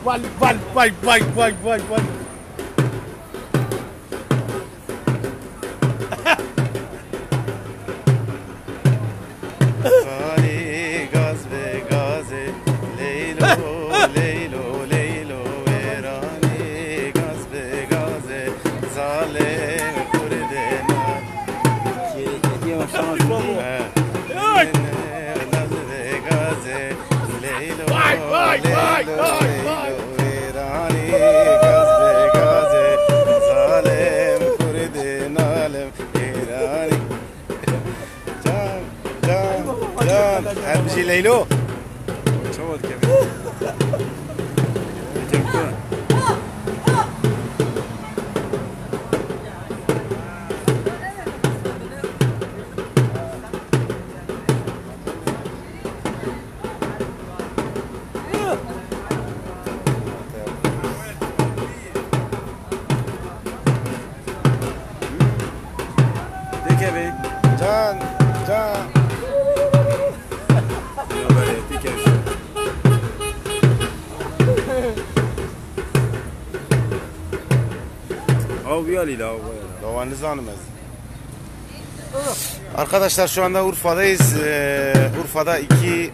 Val. Sali gaz ve gaze leylo leylo leylo verani gaz ve gaze zalem kurdena gaz ve gaze leylo leylo verani gaz ve gaze zalem kurdena verani her bir şey leylo. Çabuk kemiği. Can. Arkadaşlar şu anda Urfa'dayız. Urfa'da iki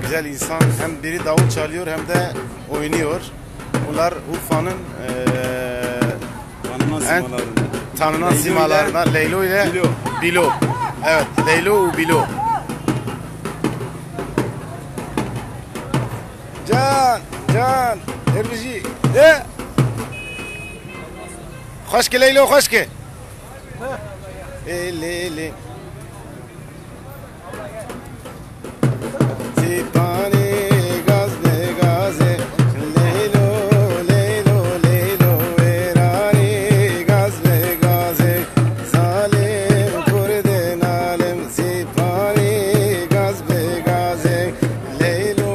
güzel insan hem biri davul çalıyor hem de oynuyor. Bunlar Urfa'nın tanınan simalarından leylo ile bilo. Evet, leylo bilo. Can, herbici. De. Hoş ki leylo, hoş ki. Leyli. Tipani gazle gaze leylo leylo leylo verani gazle gaze zalim kurden alem tipani gazle gaze leylo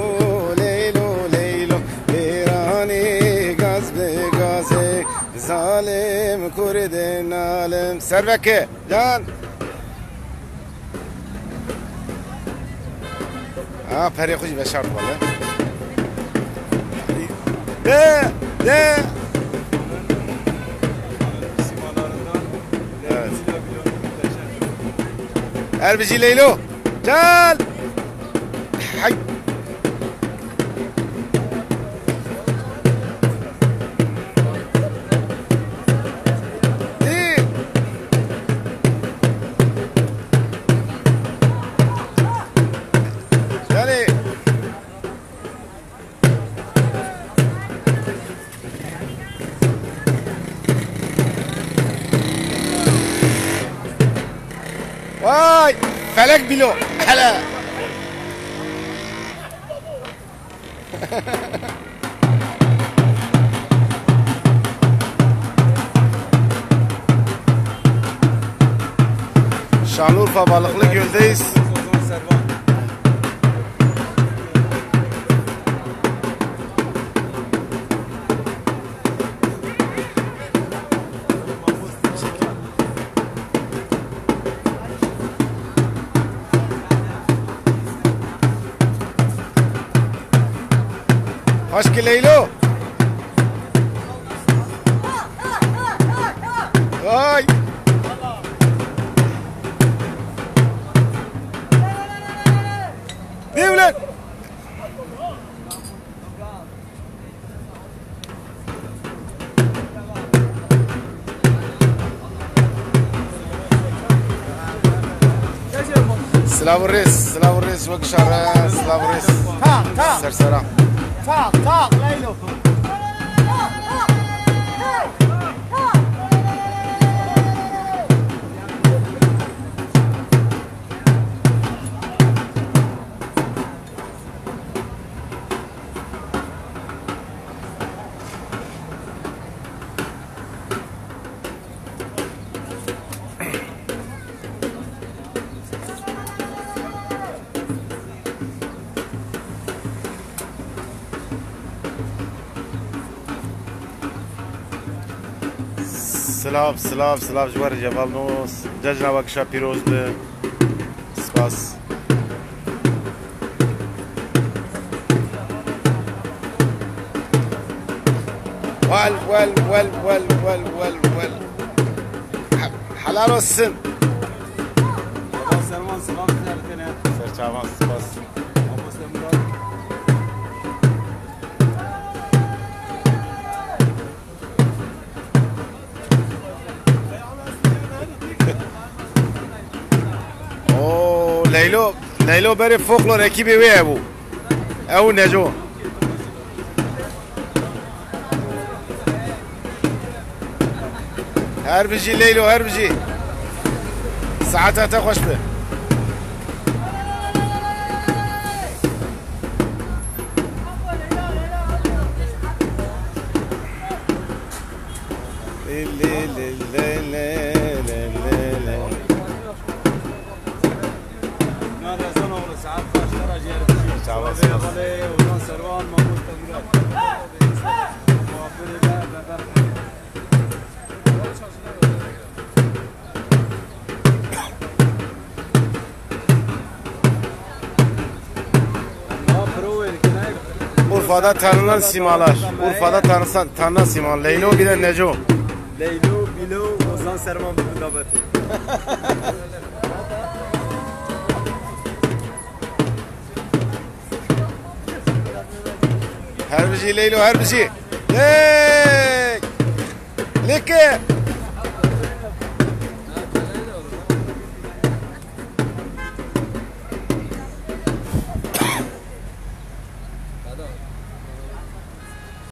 leylo leylo verani gazle gaze zalim kurden alem serveke can. پری خوشی به شرط بالا ده erbici leylo gel hay Vay! Felek bilo. Hele. Şanlıurfa Balıklıgöl'deyiz. Ozan servan. Hoş ki leylo. Vay. Ne ulan? Slavurris, bakışara, Slavurris. Tak. Sersera. Tak, leylo. Slav جوار جبال نوس ججنا bakışa pirozlu spas Vel. Helal olsun. servan selam sertene. Serçavan spas. Ama sen Murat. Leylo beri folklor ekibi ve bu. Ev neco. Herbici Leylo herbici. Saatete hoş be. نادى سنة ولا ساعات فاشترى جيرتي. ozan servan mamur tabirat. Urfa'da tanınan simalar. Urfa'da tanınan simalar. Leylo bir de neco. Leylo, bilo, ozan servan bu davet. Herbici Leylo herbici. Hey! Leke!